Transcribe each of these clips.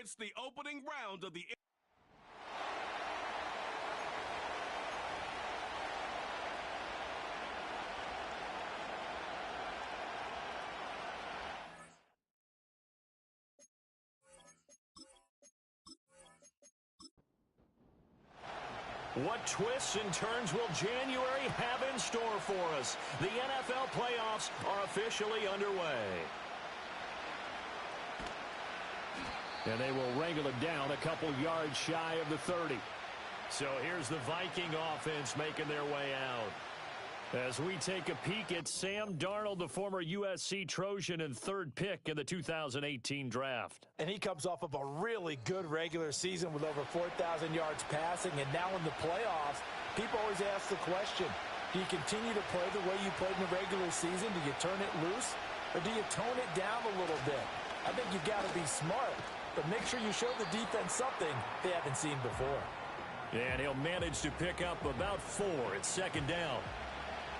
It's the opening round of the What twists and turns will January have in store for us? The NFL playoffs are officially underway. And they will wrangle it down a couple yards shy of the 30. So here's the Viking offense making their way out. As we take a peek at Sam Darnold, the former USC Trojan and third pick in the 2018 draft. And he comes off of a really good regular season with over 4,000 yards passing. And now in the playoffs, people always ask the question, do you continue to play the way you played in the regular season? Do you turn it loose? Or do you tone it down a little bit? I think you've got to be smart, but make sure you show the defense something they haven't seen before. And he'll manage to pick up about 4 at second down.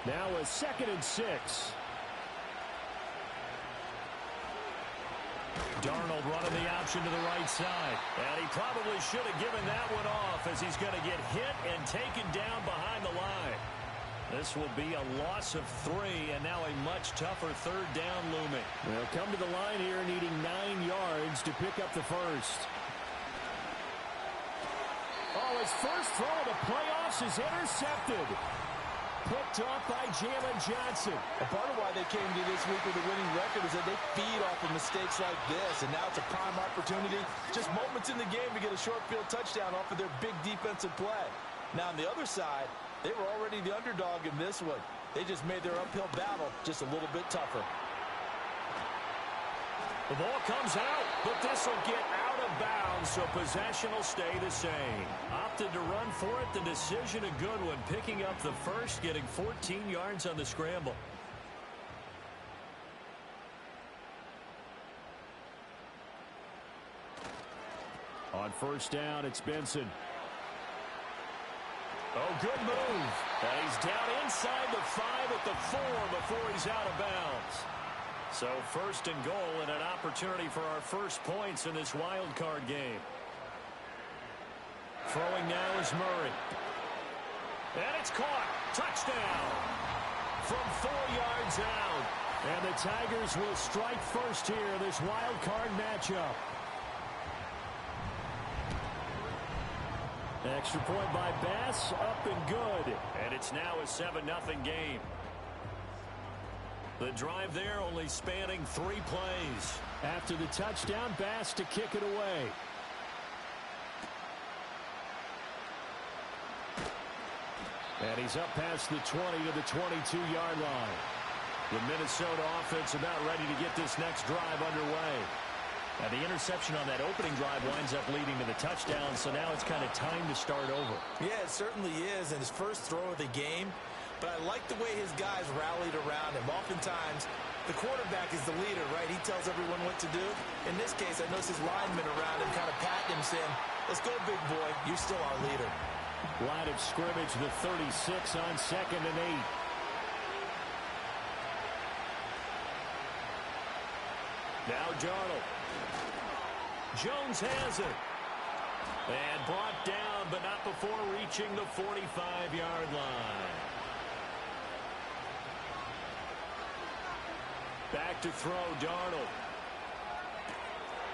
Now a 2nd and 6. Darnold running the option to the right side. And he probably should have given that one off as he's going to get hit and taken down behind the line. This will be a loss of 3, and now a much tougher third down looming. They'll come to the line here needing 9 yards to pick up the first. Oh, his first throw of the playoffs is intercepted. Picked off by Jalen Johnson. And part of why they came to this week with a winning record is that they feed off of mistakes like this. And now it's a prime opportunity, just moments in the game to get a short field touchdown off of their big defensive play. Now on the other side, they were already the underdog in this one. They just made their uphill battle just a little bit tougher. The ball comes out, but this will get out of bounds, so possession will stay the same. Opted to run for it, the decision a good one, picking up the first, getting 14 yards on the scramble. On first down, it's Benson. Oh, good move. And he's down inside the 5 at the 4 before he's out of bounds. So first and goal and an opportunity for our first points in this wild card game. Throwing now is Murray. And it's caught. Touchdown. From 4 yards out. And the Tigers will strike first here in this wild card matchup. Extra point by Bass, up and good. And it's now a 7-0 game. The drive there only spanning 3 plays. After the touchdown, Bass to kick it away. And he's up past the 20 to the 22-yard line. The Minnesota offense about ready to get this next drive underway. Now the interception on that opening drive winds up leading to the touchdown, so now it's kind of time to start over. Yeah, it certainly is, and his first throw of the game. But I like the way his guys rallied around him. Oftentimes, the quarterback is the leader, right? He tells everyone what to do. In this case, I noticed his linemen around him kind of patting him, saying, let's go, big boy. You're still our leader. Line of scrimmage, the 36 on 2nd and 8. Now Darnold. Jones has it. And brought down, but not before reaching the 45-yard line. Back to throw, Darnold.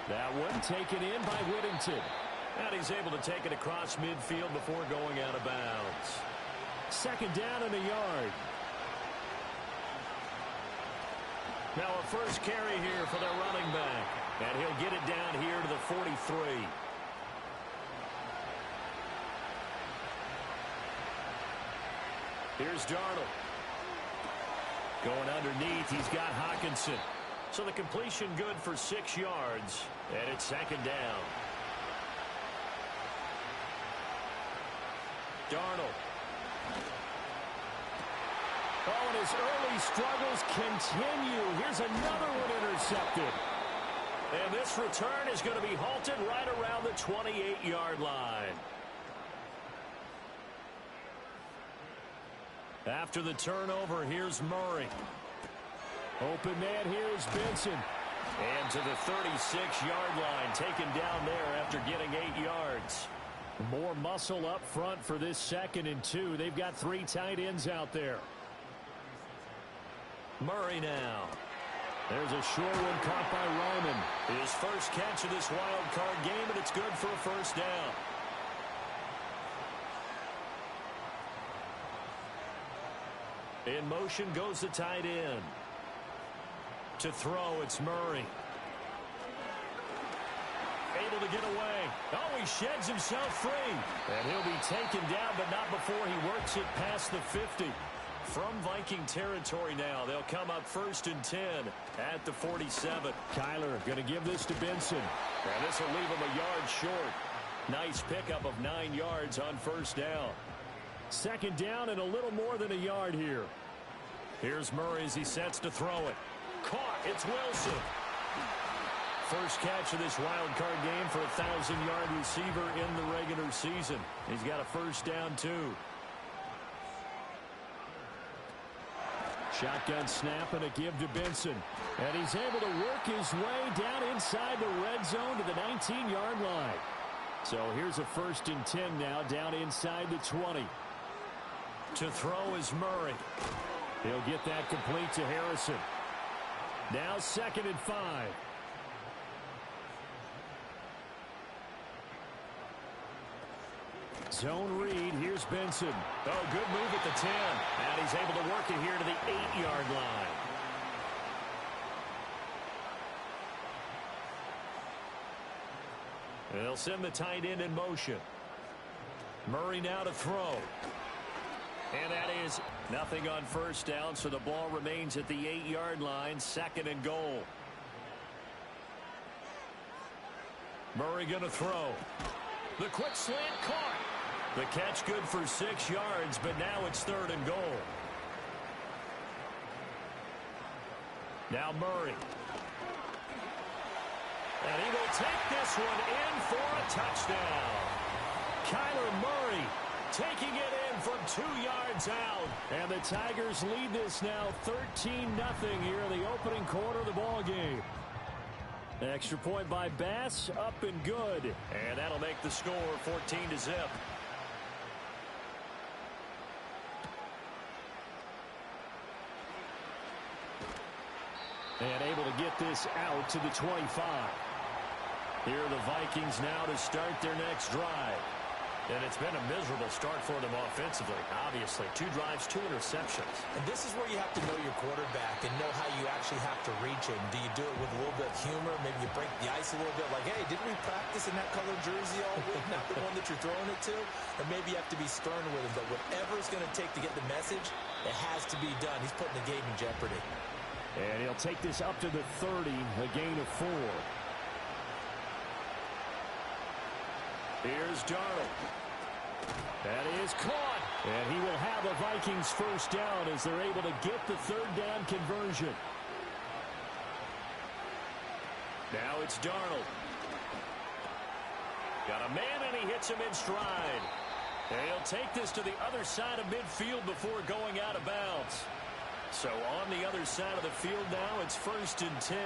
That one taken in by Whittington. And he's able to take it across midfield before going out of bounds. 2nd down and a yard. Now a first carry here for their running back. And he'll get it down here to the 43. Here's Darnold. Going underneath, he's got Hockenson. So the completion good for 6 yards. And it's 2nd down. Darnold. Oh, and his early struggles continue. Here's another one intercepted. And this return is going to be halted right around the 28-yard line. After the turnover, here's Murray. Open man here is Benson. And to the 36-yard line, taken down there after getting 8 yards. More muscle up front for this 2nd and 2. They've got 3 tight ends out there. Murray now. There's a short one caught by Roman. His first catch of this wild card game, and it's good for a first down. In motion goes the tight end. To throw, it's Murray. Able to get away. Oh, he sheds himself free. And he'll be taken down, but not before he works it past the 50. From Viking territory now, they'll come up 1st and 10 at the 47. Kyler going to give this to Benson. And this will leave him a yard short. Nice pickup of 9 yards on first down. 2nd down and a little more than a yard here. Here's Murray as he sets to throw it. Caught. It's Wilson. First catch of this wild card game for a 1,000-yard receiver in the regular season. He's got a first down, too. Shotgun snap and a give to Benson. And he's able to work his way down inside the red zone to the 19-yard line. So here's a 1st and 10 now down inside the 20. To throw is Murray. He'll get that complete to Harrison. Now 2nd and 5. Zone read. Here's Benson. Oh, good move at the 10. And he's able to work it here to the 8-yard line. They'll send the tight end in motion. Murray now to throw. And that is nothing on first down, so the ball remains at the 8-yard line, 2nd and goal. Murray going to throw. The quick slant caught. The catch good for 6 yards, but now it's 3rd and goal. Now Murray. And he will take this one in for a touchdown. Kyler Murray taking it in from 2 yards out. And the Tigers lead this now 13-0 here in the opening quarter of the ball game. Extra point by Bass, up and good. And that'll make the score 14-0. And able to get this out to the 25. Here are the Vikings now to start their next drive. And it's been a miserable start for them offensively, obviously. 2 drives, 2 interceptions. And this is where you have to know your quarterback and know how you actually have to reach him. Do you do it with a little bit of humor? Maybe you break the ice a little bit, like, hey, didn't we practice in that colored jersey all week? Not the one that you're throwing it to? Or maybe you have to be stern with him. But whatever it's going to take to get the message, it has to be done. He's putting the game in jeopardy. And he'll take this up to the 30, a gain of 4. Here's Darnold. That is caught. And he will have a Vikings first down as they're able to get the 3rd down conversion. Now it's Darnold. Got a man, and he hits him in stride. And he'll take this to the other side of midfield before going out of bounds. So on the other side of the field now, it's 1st and 10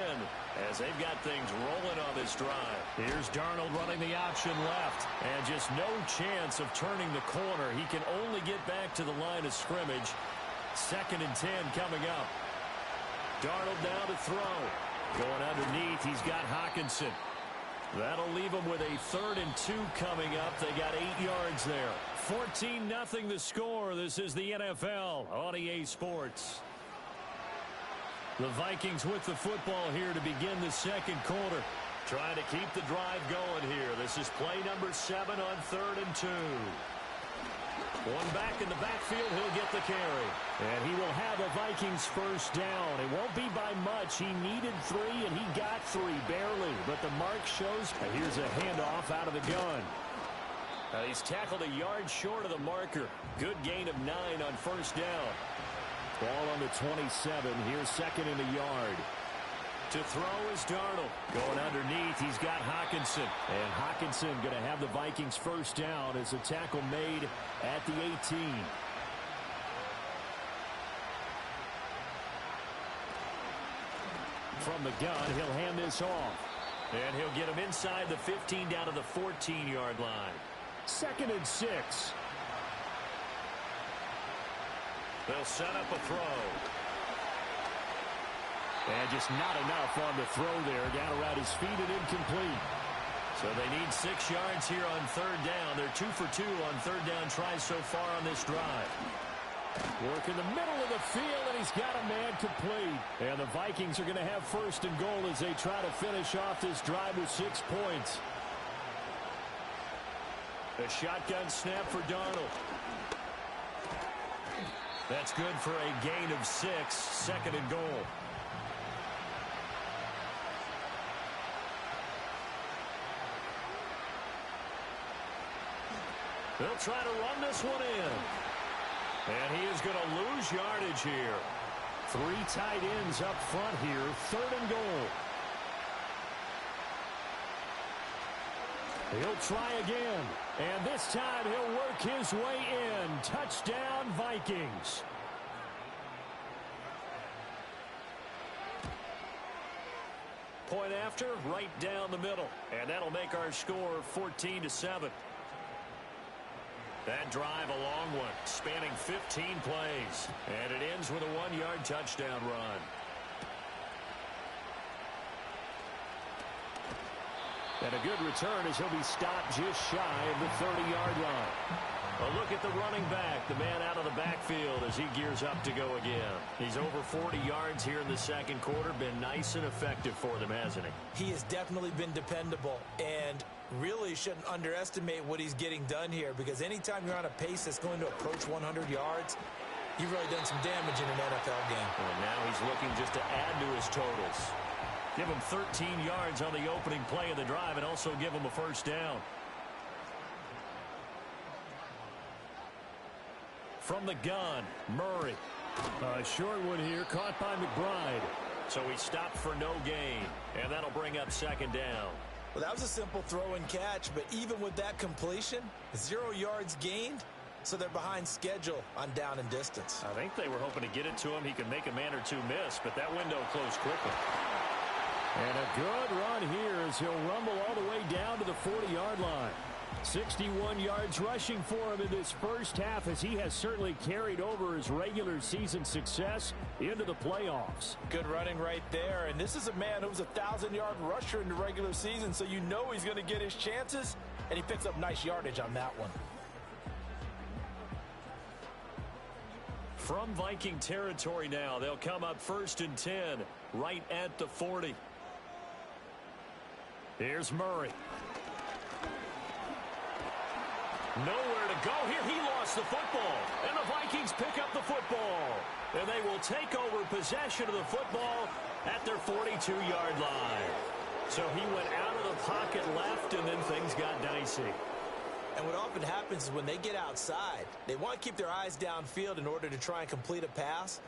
as they've got things rolling on this drive. Here's Darnold running the option left, and just no chance of turning the corner. He can only get back to the line of scrimmage. 2nd and 10 coming up. Darnold now to throw. Going underneath, he's got Hockenson. That'll leave him with a 3rd and 2 coming up. They got 8 yards there. 14-0 the score. This is the NFL on EA Sports. The Vikings with the football here to begin the 2nd quarter. Trying to keep the drive going here. This is play number 7 on 3rd and 2. One back in the backfield, he'll get the carry. And he will have a Vikings first down. It won't be by much. He needed 3, and he got 3, barely. But the mark shows. Here's a handoff out of the gun. He's tackled a yard short of the marker. Good gain of 9 on first down. Ball on the 27. Here's 2nd and a yard. To throw is Darnold. Going underneath, he's got Hockenson. And Hockenson going to have the Vikings first down as a tackle made at the 18. From the gun, he'll hand this off. And he'll get him inside the 15 down to the 14-yard line. 2nd and 6. They'll set up a throw. And just not enough on the throw there. Down around his feet and incomplete. So they need 6 yards here on 3rd down. They're 2 for 2 on 3rd down tries so far on this drive. Work in the middle of the field, and he's got a man complete. And the Vikings are going to have 1st and goal as they try to finish off this drive with 6 points. A shotgun snap for Darnold. That's good for a gain of 6, 2nd and goal. They'll try to run this one in. And he is going to lose yardage here. 3 tight ends up front here. 3rd and goal. He'll try again. And this time he'll work his way in. Touchdown, Vikings. Point after, right down the middle. And that'll make our score 14-7. That drive, a long one, spanning 15 plays. And it ends with a 1-yard touchdown run. And a good return as he'll be stopped just shy of the 30-yard line. A look at the running back, the man out of the backfield as he gears up to go again. He's over 40 yards here in the 2nd quarter. Been nice and effective for them, hasn't he? He has definitely been dependable and really shouldn't underestimate what he's getting done here, because anytime you're on a pace that's going to approach 100 yards, you've really done some damage in an NFL game. And now he's looking just to add to his totals. Give him 13 yards on the opening play of the drive and also give him a 1st down. From the gun, Murray. A short one here, caught by McBride. So he stopped for no gain, and that'll bring up 2nd down. Well, that was a simple throw and catch, but even with that completion, 0 yards gained, so they're behind schedule on down and distance. I think they were hoping to get it to him. He could make a man or two miss, but that window closed quickly. And a good run here as he'll rumble all the way down to the 40-yard line. 61 yards rushing for him in this first half, as he has certainly carried over his regular season success into the playoffs. Good running right there, and this is a man who was a 1,000-yard rusher in the regular season, so you know he's going to get his chances, and he picks up nice yardage on that one. From Viking territory now, they'll come up 1st and 10, right at the 40. Here's Murray. Nowhere to go here. He lost the football. And the Vikings pick up the football. And they will take over possession of the football at their 42-yard line. So he went out of the pocket left, and then things got dicey. And what often happens is when they get outside, they want to keep their eyes downfield in order to try and complete a pass.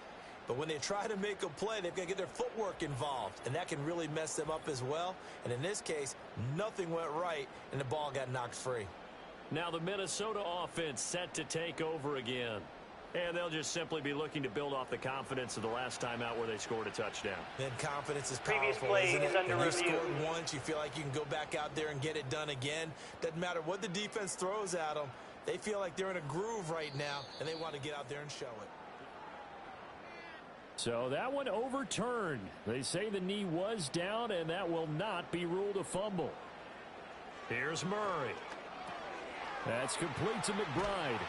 But when they try to make a play, they've got to get their footwork involved, and that can really mess them up as well. And in this case, nothing went right, and the ball got knocked free. Now the Minnesota offense set to take over again. And they'll just simply be looking to build off the confidence of the last time out where they scored a touchdown. Then confidence is powerful, isn't it? When you scored once, you feel like you can go back out there and get it done again. Doesn't matter what the defense throws at them. They feel like they're in a groove right now, and they want to get out there and show it. So that one overturned. They say the knee was down, and that will not be ruled a fumble. Here's Murray. That's complete to McBride.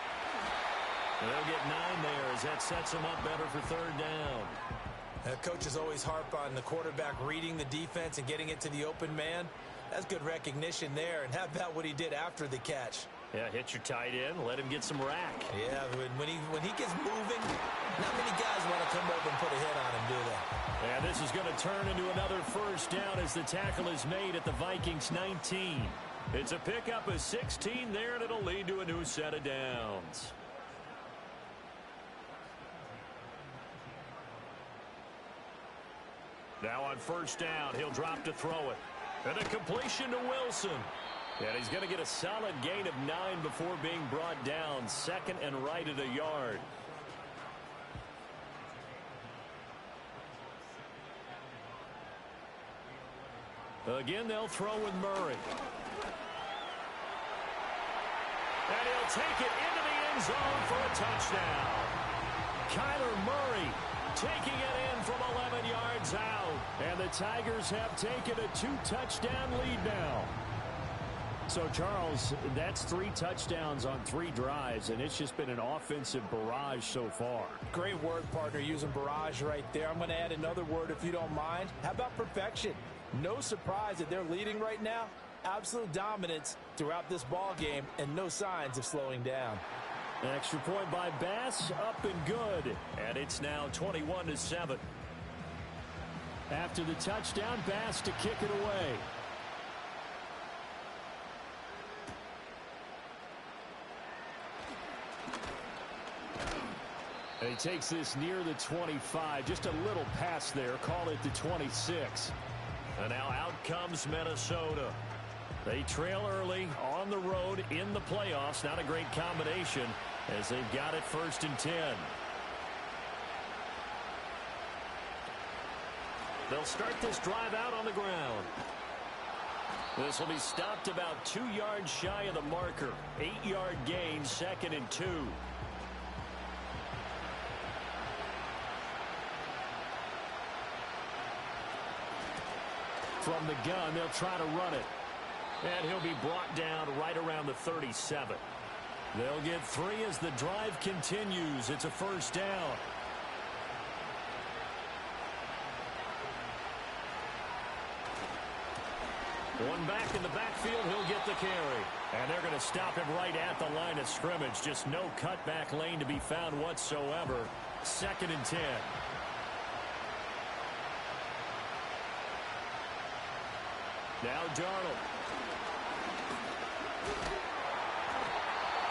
They'll get 9 there as that sets them up better for 3rd down. Coaches always harp on the quarterback reading the defense and getting it to the open man. That's good recognition there. And how about what he did after the catch? Yeah, hit your tight end, let him get some rack. Yeah, when he gets moving, not many guys want to come over and put a hit on him, do they? And this is going to turn into another 1st down as the tackle is made at the Vikings 19. It's a pickup of 16 there, and it'll lead to a new set of downs. Now on 1st down, he'll drop to throw it. And a completion to Wilson. And he's going to get a solid gain of 9 before being brought down. 2nd and right at a yard. Again, they'll throw with Murray. And he'll take it into the end zone for a touchdown. Kyler Murray taking it in from 11 yards out. And the Tigers have taken a 2-touchdown lead now. So, Charles, that's 3 touchdowns on 3 drives, and it's just been an offensive barrage so far. Great word, partner, using barrage right there. I'm going to add another word if you don't mind. How about perfection? No surprise that they're leading right now. Absolute dominance throughout this ball game and no signs of slowing down. An extra point by Bass, up and good. And it's now 21-7. After the touchdown, Bass to kick it away. And he takes this near the 25. Just a little pass there. Call it the 26. And now out comes Minnesota. They trail early on the road in the playoffs. Not a great combination as they've got it 1st and 10. They'll start this drive out on the ground. This will be stopped about 2 yards shy of the marker. 8-yard gain, 2nd and 2. From the gun, they'll try to run it. And he'll be brought down right around the 37. They'll get 3 as the drive continues. It's a 1st down. One back in the backfield, he'll get the carry. And they're going to stop him right at the line of scrimmage. Just no cutback lane to be found whatsoever. 2nd and 10. Now Darnold.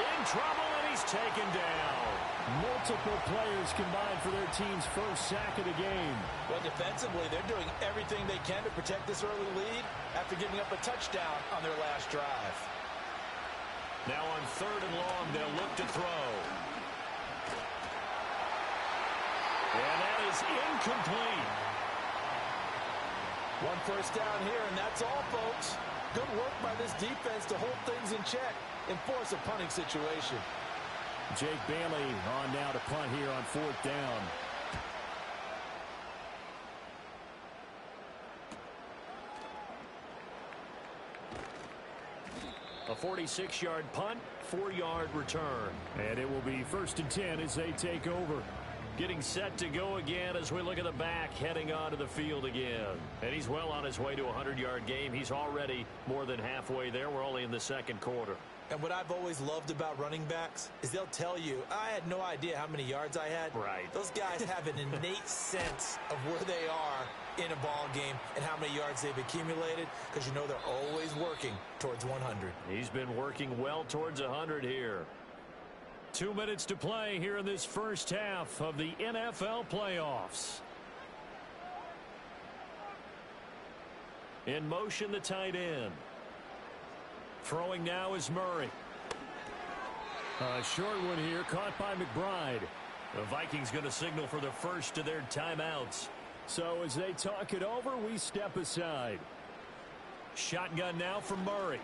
In trouble, and he's taken down. Multiple players combined for their team's 1st sack of the game. Well, defensively, they're doing everything they can to protect this early lead after giving up a touchdown on their last drive. Now on 3rd and long, they'll look to throw. And that is incomplete. 1 first down here, and that's all, folks. Good work by this defense to hold things in check and force a punting situation. Jake Bailey on now to punt here on 4th down. A 46-yard punt, 4-yard return. And it will be 1st and 10 as they take over. Getting set to go again as we look at the back, heading onto the field again. And he's well on his way to a 100-yard game. He's already more than halfway there. We're only in the 2nd quarter. And what I've always loved about running backs is they'll tell you, I had no idea how many yards I had. Right. Those guys have an innate sense of where they are in a ball game and how many yards they've accumulated, because you know they're always working towards 100. He's been working well towards 100 here. 2 minutes to play here in this 1st half of the NFL playoffs. In motion, the tight end. Throwing now is Murray. A short one here, caught by McBride. The Vikings going to signal for the 1st of their timeouts. So as they talk it over, we step aside. Shotgun now from Murray.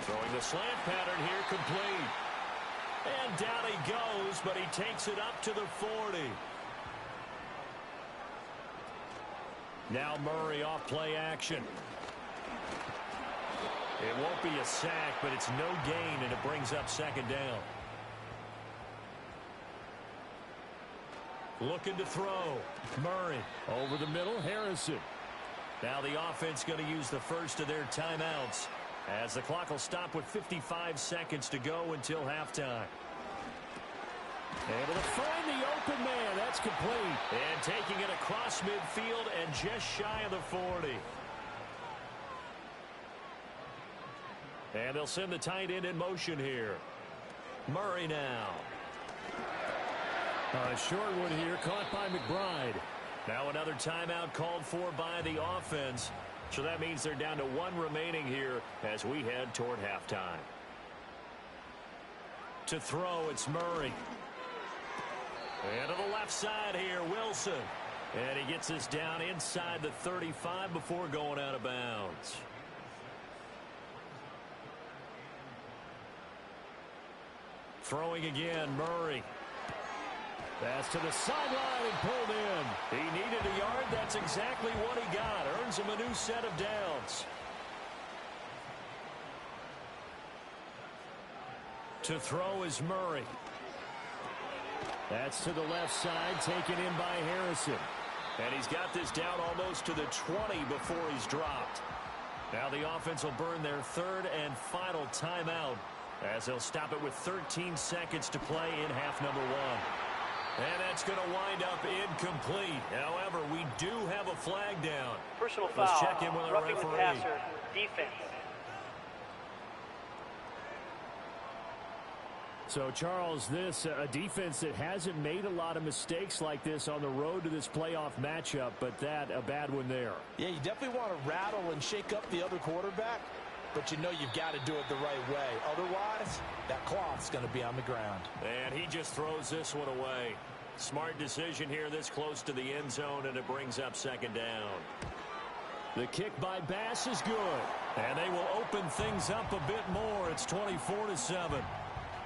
Throwing the slant pattern here, complete. And down he goes, but he takes it up to the 40. Now Murray off play action. It won't be a sack, but it's no gain, and it brings up 2nd down. Looking to throw. Murray over the middle. Harrison. Now the offense going to use the 1st of their timeouts, as the clock will stop with 55 seconds to go until halftime. Able to find the open man. That's complete. And taking it across midfield and just shy of the 40. And they'll send the tight end in motion here. Murray now. A short one here, caught by McBride. Now another timeout called for by the offense. So that means they're down to 1 remaining here as we head toward halftime. To throw, it's Murray. And to the left side here, Wilson. And he gets this down inside the 35 before going out of bounds. Throwing again, Murray. Pass to the sideline and pulled in. He needed a yard. That's exactly what he got. Earns him a new set of downs. To throw is Murray. That's to the left side, taken in by Harrison. And he's got this down almost to the 20 before he's dropped. Now the offense will burn their third and final timeout as they'll stop it with 13 seconds to play in half number one. And that's going to wind up incomplete. However, we do have a flag down. Personal foul. Let's check in with our Roughing referee. the passer. Defense. So, Charles, this a defense that hasn't made a lot of mistakes like this on the road to this playoff matchup, but that a bad one there. Yeah, you definitely want to rattle and shake up the other quarterback, but you know you've got to do it the right way. Otherwise, that cloth's going to be on the ground. And he just throws this one away. Smart decision here this close to the end zone, and it brings up second down. The kick by Bass is good, and they will open things up a bit more. It's 24-7.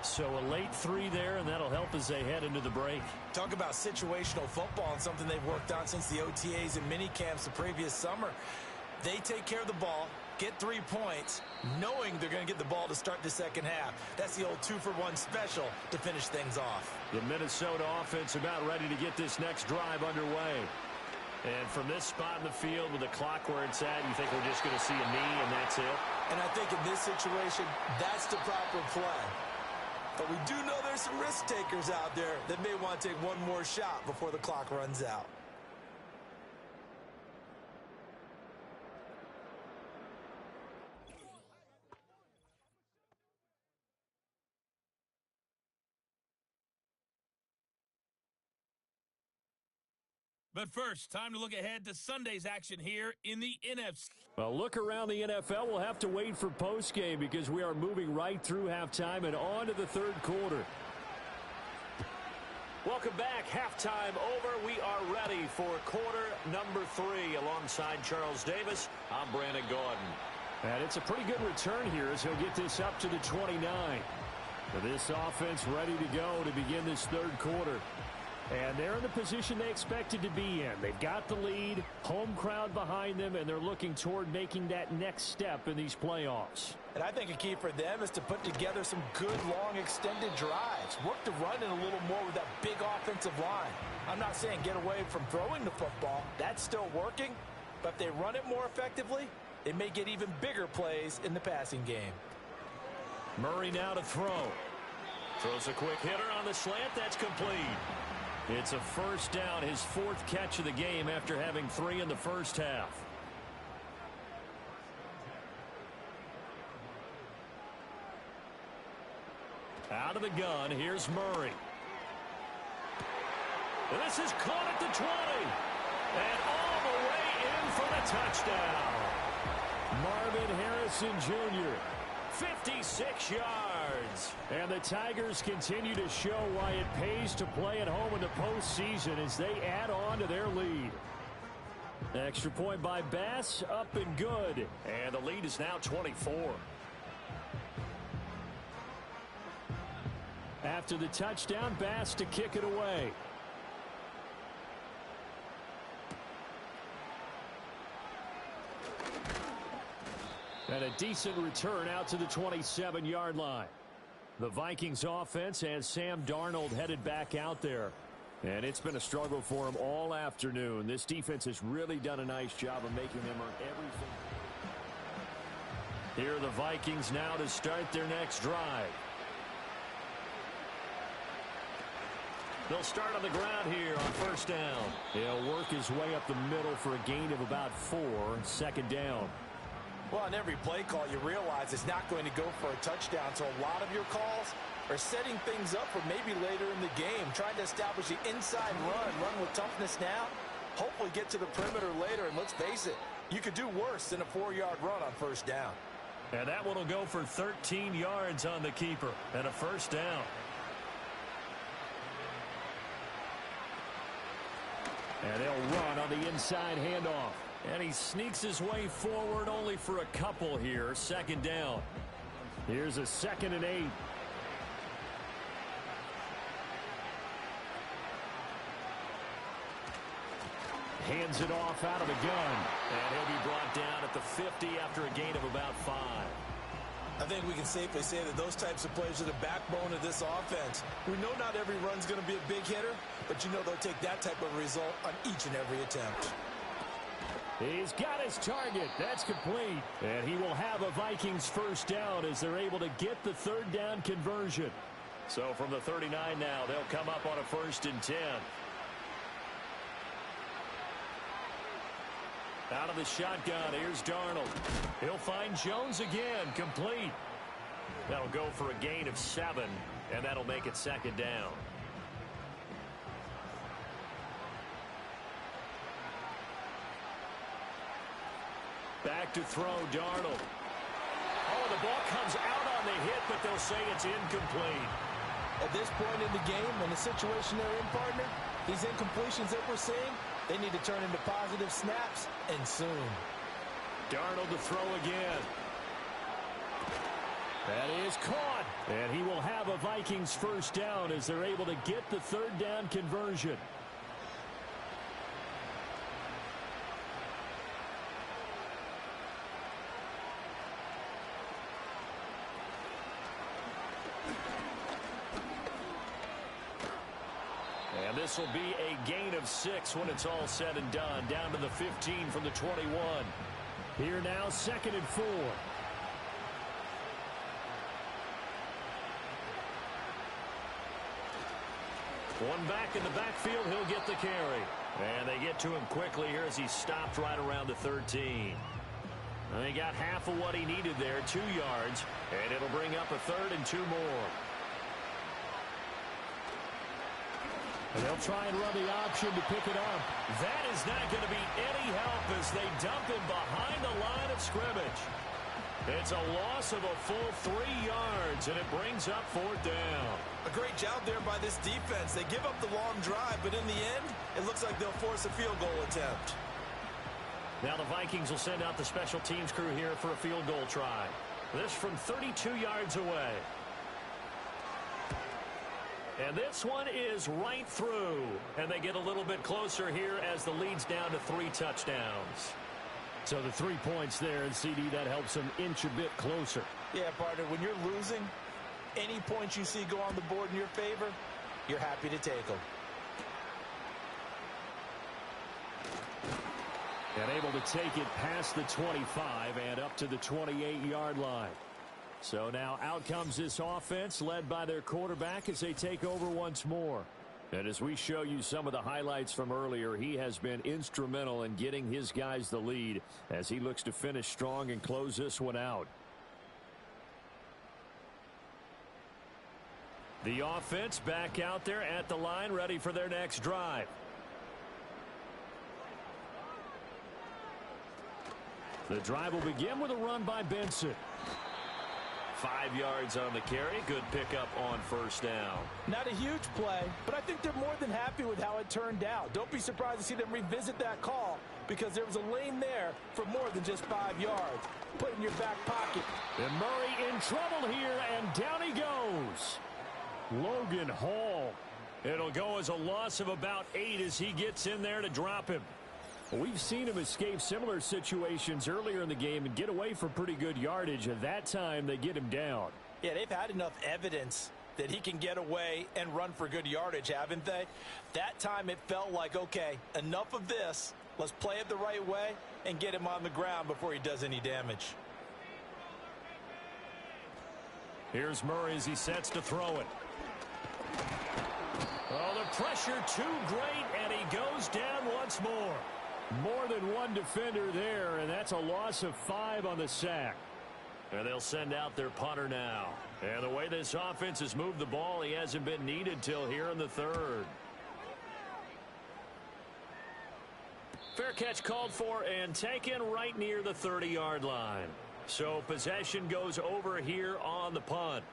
So a late three there, and that'll help as they head into the break. Talk about situational football and something they've worked on since the OTAs and mini camps the previous summer. They take care of the ball, get 3 points, knowing they're going to get the ball to start the second half. That's the old 2-for-1 special to finish things off. The Minnesota offense about ready to get this next drive underway. And from this spot in the field with the clock where it's at, you think we're just going to see a knee and that's it? And I think in this situation, that's the proper play. But we do know there's some risk takers out there that may want to take one more shot before the clock runs out. But first, time to look ahead to Sunday's action here in the NFC. Well, look around the NFL. We'll have to wait for postgame because we are moving right through halftime and on to the third quarter. Welcome back. Halftime over. We are ready for quarter number 3 alongside Charles Davis. I'm Brandon Gaudin. And it's a pretty good return here as he'll get this up to the 29. This offense ready to go to begin this third quarter. And they're in the position they expected to be in. They've got the lead, home crowd behind them, and they're looking toward making that next step in these playoffs. And I think a key for them is to put together some good, long, extended drives. Work the run in a little more with that big offensive line. I'm not saying get away from throwing the football. That's still working. But if they run it more effectively, they may get even bigger plays in the passing game. Murray now to throw. Throws a quick hitter on the slant. That's complete. It's a first down, his 4th catch of the game after having 3 in the first half. Out of the gun, here's Murray. This is caught at the 20. And all the way in for the touchdown. Marvin Harrison Jr., 56 yards. And the Tigers continue to show why it pays to play at home in the postseason as they add on to their lead. Extra point by Bass, up and good. And the lead is now 24. After the touchdown, Bass to kick it away. And a decent return out to the 27-yard line. The Vikings offense has Sam Darnold headed back out there. And it's been a struggle for him all afternoon. This defense has really done a nice job of making them earn everything. Here are the Vikings now to start their next drive. They'll start on the ground here on first down. He'll work his way up the middle for a gain of about 4, second down. Well, on every play call, you realize it's not going to go for a touchdown. So a lot of your calls are setting things up for maybe later in the game, trying to establish the inside run with toughness now, hopefully get to the perimeter later. And let's face it, you could do worse than a 4-yard run on first down. And that one will go for 13 yards on the keeper and a first down. And they'll run on the inside handoff. And he sneaks his way forward only for a couple here. Second down. Here's a 2nd and 8. Hands it off out of the gun. And he'll be brought down at the 50 after a gain of about 5. I think we can safely say that those types of plays are the backbone of this offense. We know not every run's going to be a big hitter, but you know they'll take that type of result on each and every attempt. He's got his target. That's complete. And he will have a Vikings first down as they're able to get the 3rd down conversion. So from the 39 now, they'll come up on a 1st and 10. Out of the shotgun, here's Darnold. He'll find Jones again, complete. That'll go for a gain of 7, and that'll make it 2nd down. Back to throw, Darnold. Oh, the ball comes out on the hit, but they'll say it's incomplete. At this point in the game, in the situation they're in, partner, these incompletions that we're seeing, they need to turn into positive snaps, and soon. Darnold to throw again. That is caught. And he will have a Vikings first down as they're able to get the 3rd down conversion. And this will be a gain of 6 when it's all said and done. Down to the 15 from the 21. Here now, 2nd and 4. One back in the backfield, he'll get the carry. And they get to him quickly here as he stopped right around the 13. And he got half of what he needed there, 2 yards. And it'll bring up a 3rd and 2 more. And they'll try and run the option to pick it up. That is not going to be any help as they dump him behind the line of scrimmage. It's a loss of a full 3 yards, and it brings up 4th down. A great job there by this defense. They give up the long drive, but in the end, it looks like they'll force a field goal attempt. Now the Vikings will send out the special teams crew here for a field goal try. This from 32 yards away. And this one is right through. And they get a little bit closer here as the lead's down to 3 touchdowns. So the 3 points there, and CD, that helps them inch a bit closer. Yeah, partner, when you're losing, any points you see go on the board in your favor, you're happy to take them. And able to take it past the 25 and up to the 28-yard line. So now out comes this offense led by their quarterback as they take over once more. And as we show you some of the highlights from earlier, he has been instrumental in getting his guys the lead as he looks to finish strong and close this one out. The offense back out there at the line, ready for their next drive. The drive will begin with a run by Benson. 5 yards on the carry. Good pickup on first down. Not a huge play, but I think they're more than happy with how it turned out. Don't be surprised to see them revisit that call because there was a lane there for more than just 5 yards. Put it in your back pocket. And Murray in trouble here, and down he goes. Logan Hall. It'll go as a loss of about 8 as he gets in there to drop him. We've seen him escape similar situations earlier in the game and get away for pretty good yardage. At that time, they get him down. Yeah, they've had enough evidence that he can get away and run for good yardage, haven't they? That time it felt like, okay, enough of this. Let's play it the right way and get him on the ground before he does any damage. Here's Murray as he sets to throw it. Oh, the pressure too great, and he goes down once more. More than one defender there, and that's a loss of 5 on the sack. And they'll send out their punter now. And the way this offense has moved the ball, he hasn't been needed till here in the 3rd. Fair catch called for and taken right near the 30-yard line. So possession goes over here on the punt.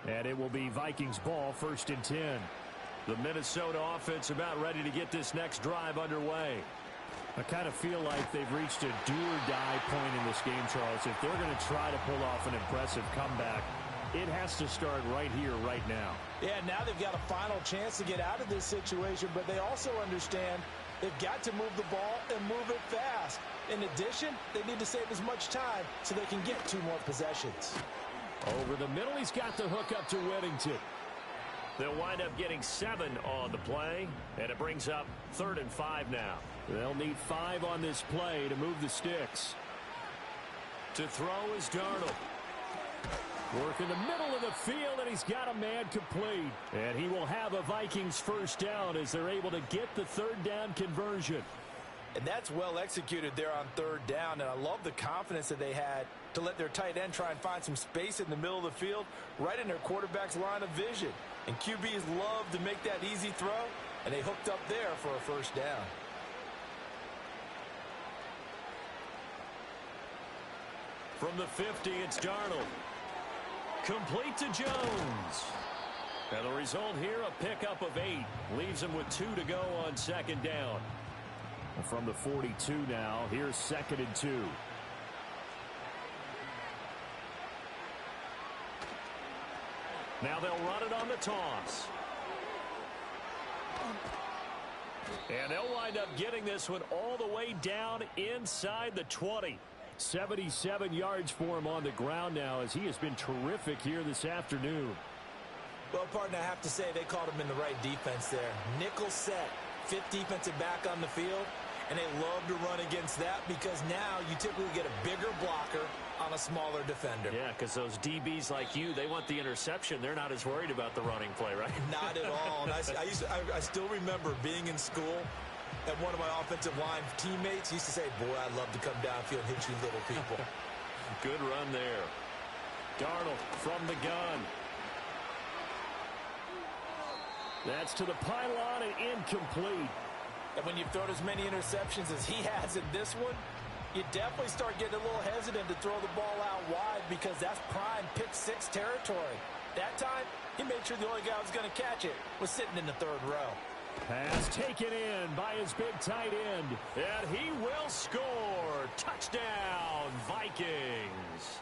And it will be Vikings ball, 1st and 10. The Minnesota offense about ready to get this next drive underway. I kind of feel like they've reached a do-or-die point in this game, Charles. If they're going to try to pull off an impressive comeback, it has to start right here, right now. Yeah, now they've got a final chance to get out of this situation, but they also understand they've got to move the ball and move it fast. In addition, they need to save as much time so they can get 2 more possessions. Over the middle, he's got the hook up to Whittington. They'll wind up getting 7 on the play, and it brings up 3rd and 5 now. They'll need 5 on this play to move the sticks. To throw is Darnold. Work in the middle of the field, and he's got a man complete. And he will have a Vikings first down as they're able to get the 3rd down conversion. And that's well executed there on 3rd down, and I love the confidence that they had to let their tight end try and find some space in the middle of the field, right in their quarterback's line of vision. And QBs love to make that easy throw, and they hooked up there for a first down. From the 50, it's Darnold. Complete to Jones. And the result here, a pickup of 8. Leaves him with 2 to go on 2nd down. From the 42 now, here's 2nd and 2. Now they'll run it on the toss. And they'll wind up getting this one all the way down inside the 20. 77 yards for him on the ground now, as he has been terrific here this afternoon. Well, partner, I have to say they called him in the right defense there. Nickel set, 5th defensive back on the field, and they love to run against that because now you typically get a bigger blocker on a smaller defender. Yeah, because those DBs like you, they want the interception. They're not as worried about the running play, right? Not at all. And I still remember being in school, and one of my offensive line teammates used to say, boy, I'd love to come downfield and hit you little people. Good run there. Darnold from the gun. That's to the pylon and incomplete. And when you've thrown as many interceptions as he has in this one, you definitely start getting a little hesitant to throw the ball out wide because that's prime pick 6 territory. That time, he made sure the only guy who was going to catch it was sitting in the 3rd row. Pass taken in by his big tight end. And he will score. Touchdown, Vikings.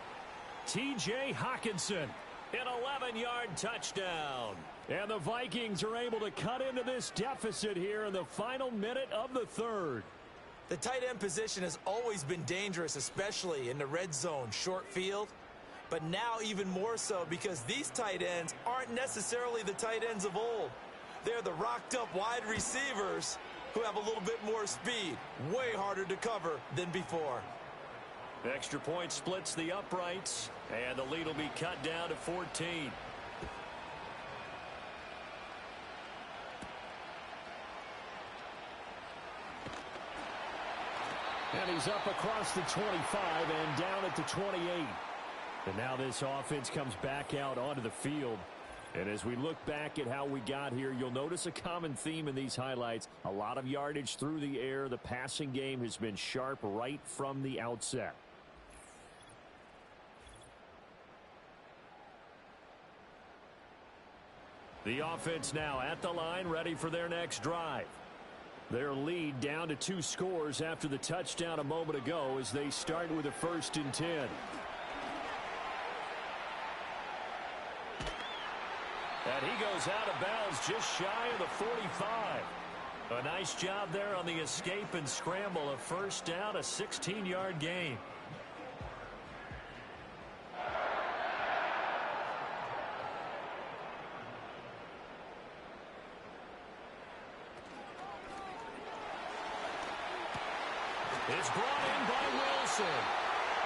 T.J. Hockenson. An 11-yard touchdown. And the Vikings are able to cut into this deficit here in the final minute of the 3rd. The tight end position has always been dangerous, especially in the red zone, short field. But now even more so because these tight ends aren't necessarily the tight ends of old. They're the rocked-up wide receivers who have a little bit more speed. Way harder to cover than before. Extra point splits the uprights, and the lead will be cut down to 14. And he's up across the 25 and down at the 28. And now this offense comes back out onto the field. And as we look back at how we got here, you'll notice a common theme in these highlights. A lot of yardage through the air. The passing game has been sharp right from the outset. The offense now at the line, ready for their next drive. Their lead down to 2 scores after the touchdown a moment ago as they start with a 1st and 10. And he goes out of bounds just shy of the 45. A nice job there on the escape and scramble. A first down, a 16-yard gain. It's brought in by Wilson.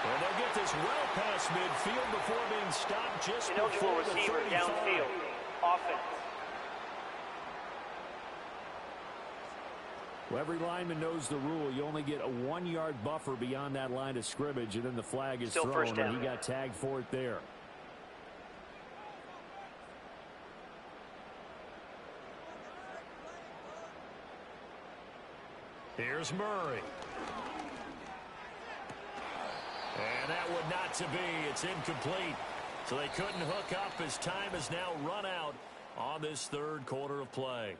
And they'll get this well past midfield before being stopped just Ineligible before the receiver 35. downfield. Offense. Well, every lineman knows the rule. You only get a 1-yard buffer beyond that line of scrimmage, and then the flag is Still thrown, first down. and he got tagged for it there. Here's Murray. And that would not to be. It's incomplete. So they couldn't hook up as time has now run out. on this third quarter of play.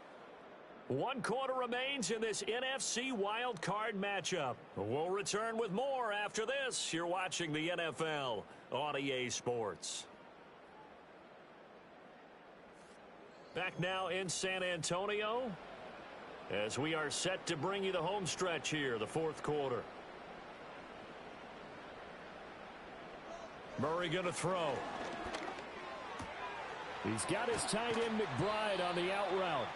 1 quarter remains in this NFC Wild Card matchup. We'll return with more after this. You're watching the NFL on EA Sports. Back now in San Antonio as we are set to bring you the home stretch here, the fourth quarter. Murray going to throw. He's got his tight end McBride on the out route.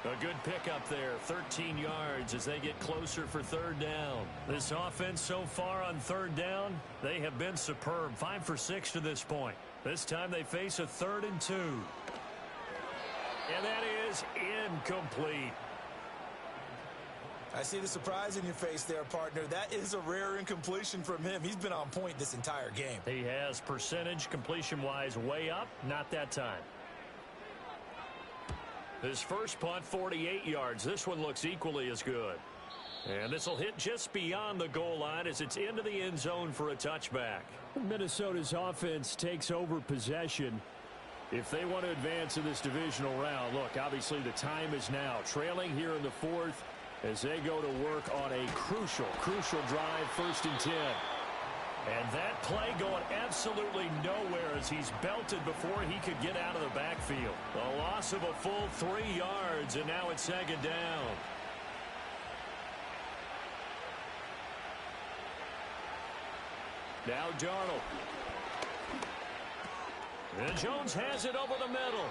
A good pickup there, 13 yards as they get closer for third down. This offense so far on third down, they have been superb. 5 for 6 to this point. This time they face a 3rd and 2. And that is incomplete. I see the surprise in your face there, partner. That is a rare incompletion from him. He's been on point this entire game. He has percentage completion-wise way up, not that time. His first punt, 48 yards. This one looks equally as good. And this will hit just beyond the goal line as it's into the end zone for a touchback. Minnesota's offense takes over possession. If they want to advance in this divisional round, look, obviously the time is now. Trailing here in the fourth as they go to work on a crucial drive, 1st and 10. And that play going absolutely nowhere as he's belted before he could get out of the backfield. A loss of a full 3 yards, and now it's 2nd down. Now Darnold. And Jones has it over the middle.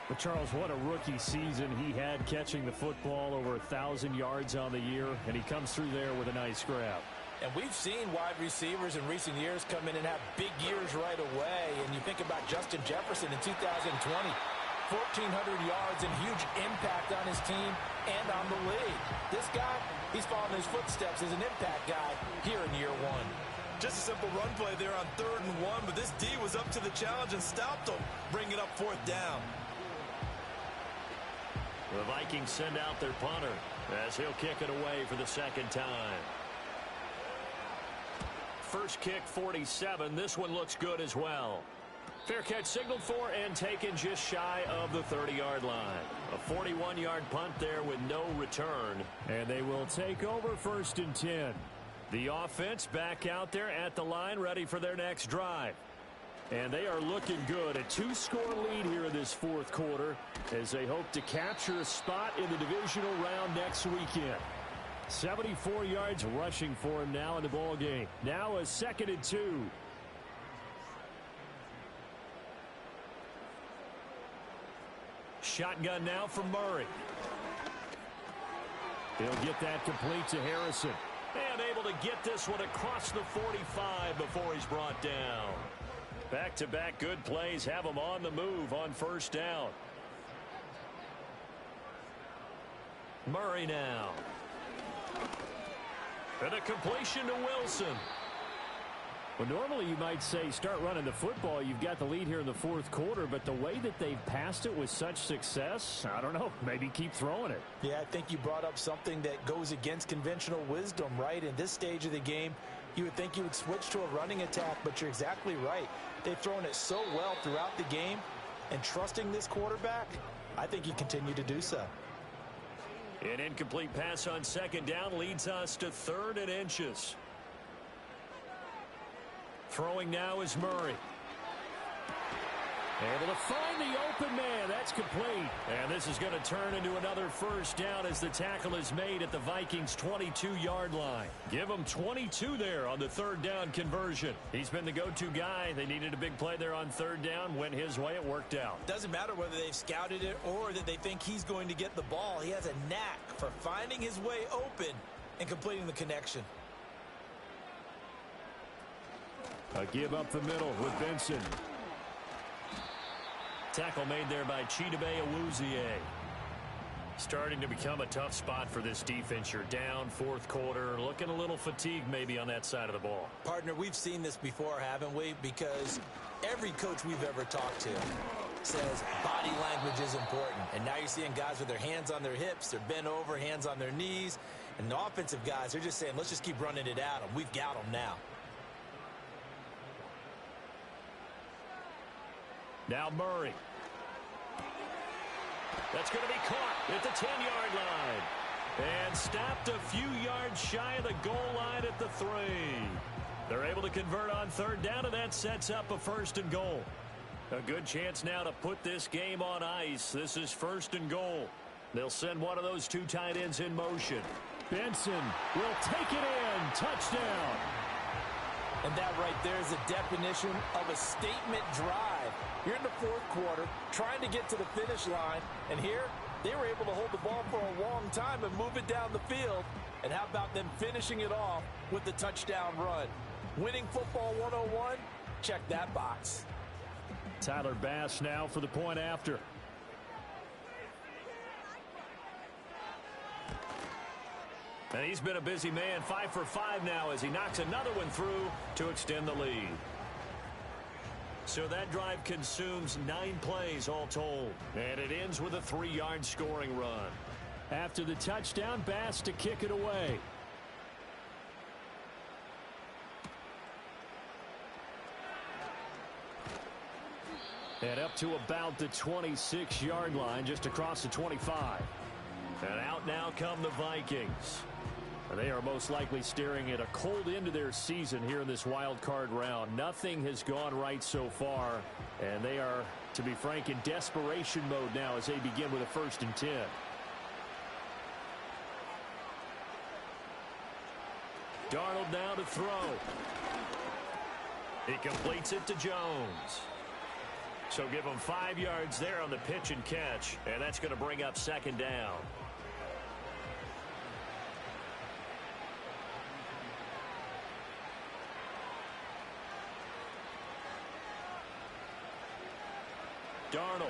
But Charles, what a rookie season he had catching the football, over 1,000 yards on the year, and he comes through there with a nice grab. And we've seen wide receivers in recent years come in and have big years right away. And you think about Justin Jefferson in 2020, 1,400 yards and huge impact on his team and on the league. This guy, he's following his footsteps as an impact guy here in year 1. Just a simple run play there on 3rd and 1, but this D was up to the challenge and stopped him, bringing up 4th down. The Vikings send out their punter as he'll kick it away for the 2nd time. First kick, 47. This one looks good as well. Fair catch signaled for and taken just shy of the 30-yard line. A 41-yard punt there with no return. And they will take over 1st and 10. The offense back out there at the line, ready for their next drive. And they are looking good. A 2-score lead here in this fourth quarter as they hope to capture a spot in the divisional round next weekend. 74 yards rushing for him now in the ball game. Now a 2nd and 2. Shotgun now from Murray. He'll get that complete to Harrison. And able to get this one across the 45 before he's brought down. Back-to-back good plays have him on the move on 1st down. Murray now. And a completion to Wilson. Well, normally you might say start running the football. You've got the lead here in the fourth quarter, but the way that they've passed it with such success, I don't know, maybe keep throwing it. Yeah, I think you brought up something that goes against conventional wisdom, right? In this stage of the game, you would think you would switch to a running attack, but you're exactly right. They've thrown it so well throughout the game, and trusting this quarterback, I think you continue to do so. An incomplete pass on 2nd down leads us to 3rd and inches. Throwing now is Murray. Able to find the open man. That's complete. And this is going to turn into another 1st down as the tackle is made at the Vikings' 22-yard line. Give them 22 there on the 3rd down conversion. He's been the go-to guy. They needed a big play there on 3rd down. Went his way. It worked out. Doesn't matter whether they've scouted it or that they think he's going to get the ball. He has a knack for finding his way open and completing the connection. A give up the middle with Benson. Tackle made there by Chidobe Awuzie. Starting to become a tough spot for this defense. You're down 4th quarter, looking a little fatigued maybe on that side of the ball. Partner, we've seen this before, haven't we? Because every coach we've ever talked to says body language is important. And now you're seeing guys with their hands on their hips, they're bent over, hands on their knees. And the offensive guys, they're just saying, let's just keep running it at them. We've got them now. Now Murray. That's going to be caught at the 10-yard line. And stopped a few yards shy of the goal line at the 3. They're able to convert on third down, and that sets up a 1st and goal. A good chance now to put this game on ice. This is 1st and goal. They'll send one of those 2 tight ends in motion. Benson will take it in. Touchdown. And that right there is the definition of a statement drive. You're in the 4th quarter, trying to get to the finish line, and here they were able to hold the ball for a long time and move it down the field. And how about them finishing it off with the touchdown run? Winning football 101? Check that box. Tyler Bass now for the point after. And he's been a busy man, 5 for 5 now as he knocks another one through to extend the lead. So that drive consumes 9 plays all told. And it ends with a 3-yard scoring run. After the touchdown, Bass to kick it away. And up to about the 26-yard line, just across the 25. And out now come the Vikings. They are most likely staring at a cold end to their season here in this wild card round. Nothing has gone right so far, and they are, to be frank, in desperation mode now as they begin with a 1st and 10. Darnold now to throw. He completes it to Jones. So give him 5 yards there on the pitch and catch, and that's going to bring up 2nd down. Darnold.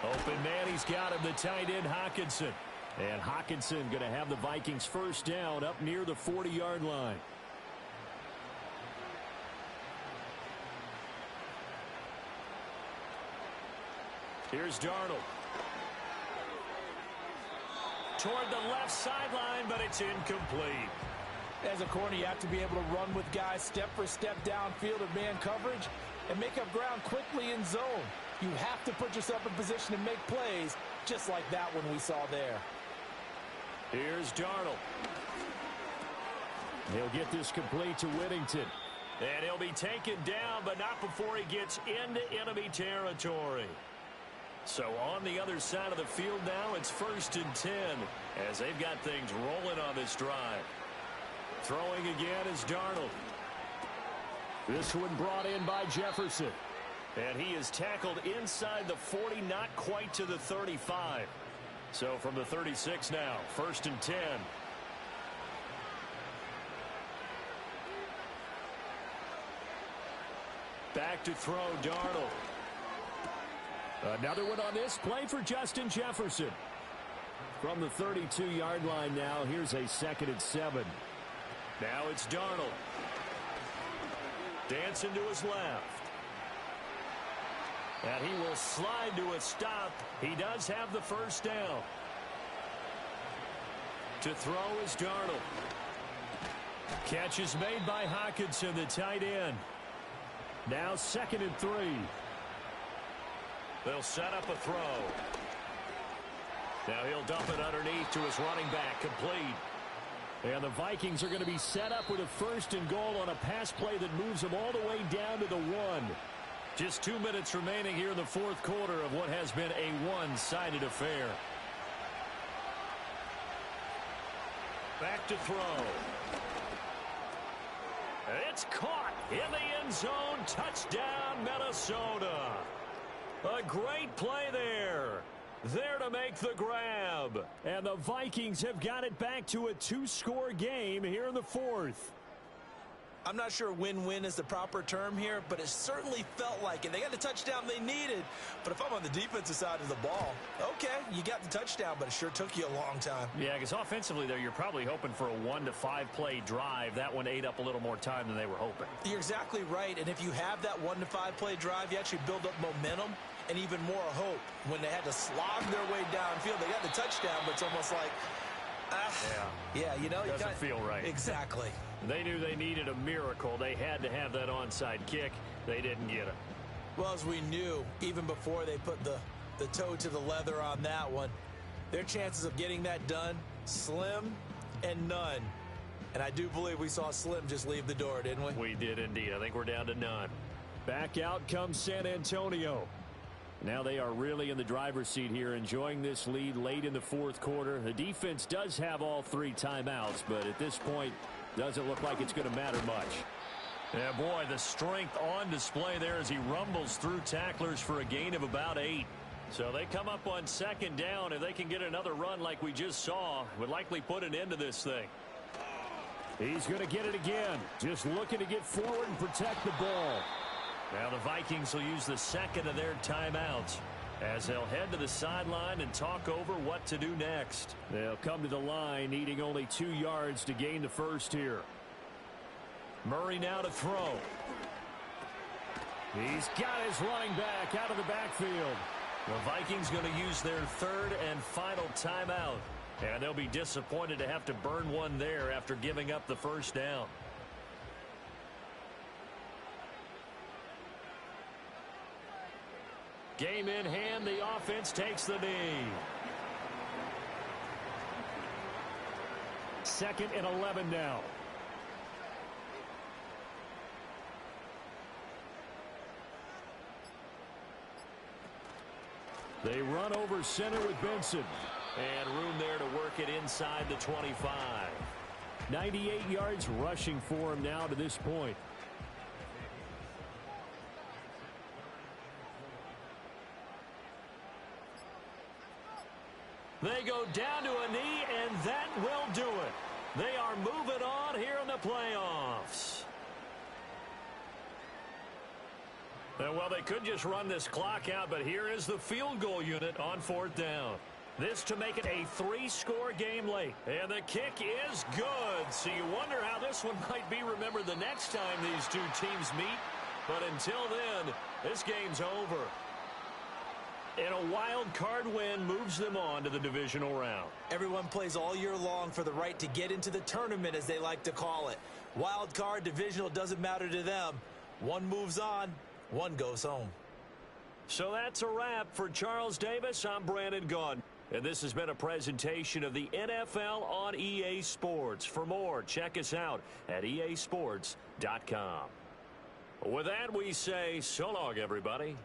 Open man, he's got him, the tight end Hockenson. And Hockenson going to have the Vikings 1st down up near the 40-yard line. Here's Darnold. Toward the left sideline, but it's incomplete. As a corner, you have to be able to run with guys step for step downfield of man coverage and make up ground quickly in zone. You have to put yourself in position to make plays, just like that one we saw there. Here's Darnold. He'll get this complete to Whittington. And he'll be taken down, but not before he gets into enemy territory. So on the other side of the field now, it's 1st and 10 as they've got things rolling on this drive. Throwing again is Darnold. This one brought in by Jefferson. And he is tackled inside the 40, not quite to the 35. So from the 36 now, 1st and 10. Back to throw, Darnold. Another one on this play for Justin Jefferson. From the 32-yard line now, here's a 2nd and 7. Now it's Darnold. Dancing to his left. And he will slide to a stop. He does have the 1st down. To throw is Darnold. Catch is made by Hockenson, the tight end. Now 2nd and 3. They'll set up a throw. Now he'll dump it underneath to his running back, complete. And the Vikings are going to be set up with a 1st and goal on a pass play that moves them all the way down to the 1. Just 2 minutes remaining here in the 4th quarter of what has been a one-sided affair. Back to throw. It's caught in the end zone. Touchdown, Minnesota. A great play there. There to make the grab. And the Vikings have got it back to a 2-score game here in the 4th. I'm not sure win-win is the proper term here, but it certainly felt like it. They got the touchdown they needed. But if I'm on the defensive side of the ball, okay, you got the touchdown, but it sure took you a long time. Yeah, because offensively there, you're probably hoping for a 1 to 5 play drive. That one ate up a little more time than they were hoping. You're exactly right. And if you have that 1 to 5 play drive, you actually build up momentum and even more hope. When they had to slog their way downfield, they got the touchdown, but it's almost like, yeah, you know, doesn't feel right. Exactly. They knew they needed a miracle. They had to have that onside kick. They didn't get it. Well, as we knew, even before they put the the toe to the leather on that one. Their chances of getting that done, slim and none. And I do believe we saw Slim just leave the door, didn't we? We did indeed. I think we're down to none. Back out comes San Antonio. Now they are really in the driver's seat here, enjoying this lead late in the fourth quarter. The defense does have all 3 timeouts, but at this point, doesn't look like it's going to matter much. Yeah, boy, the strength on display there as he rumbles through tacklers for a gain of about 8. So they come up on second down. If they can get another run like we just saw, would likely put an end to this thing. He's going to get it again. Just looking to get forward and protect the ball. Now the Vikings will use the second of their timeouts as they'll head to the sideline and talk over what to do next. They'll come to the line, needing only 2 yards to gain the first here. Murray now to throw. He's got his running back out of the backfield. The Vikings going to use their third and final timeout. And they'll be disappointed to have to burn one there after giving up the first down. Game in hand, the offense takes the knee. 2nd and 11 now. They run over center with Benson. And room there to work it inside the 25. 98 yards rushing for him now to this point. They go down to a knee, and that will do it. They are moving on here in the playoffs. Well, they could just run this clock out, but here is the field goal unit on 4th down. This to make it a 3-score game late. And the kick is good. So you wonder how this one might be remembered the next time these two teams meet. But until then, this game's over. And a wild card win moves them on to the divisional round. Everyone plays all year long for the right to get into the tournament, as they like to call it. Wild card, divisional, doesn't matter to them. One moves on, one goes home. So that's a wrap for Charles Davis. I'm Brandon Gaudin. And this has been a presentation of the NFL on EA Sports. For more, check us out at easports.com. With that, we say so long, everybody.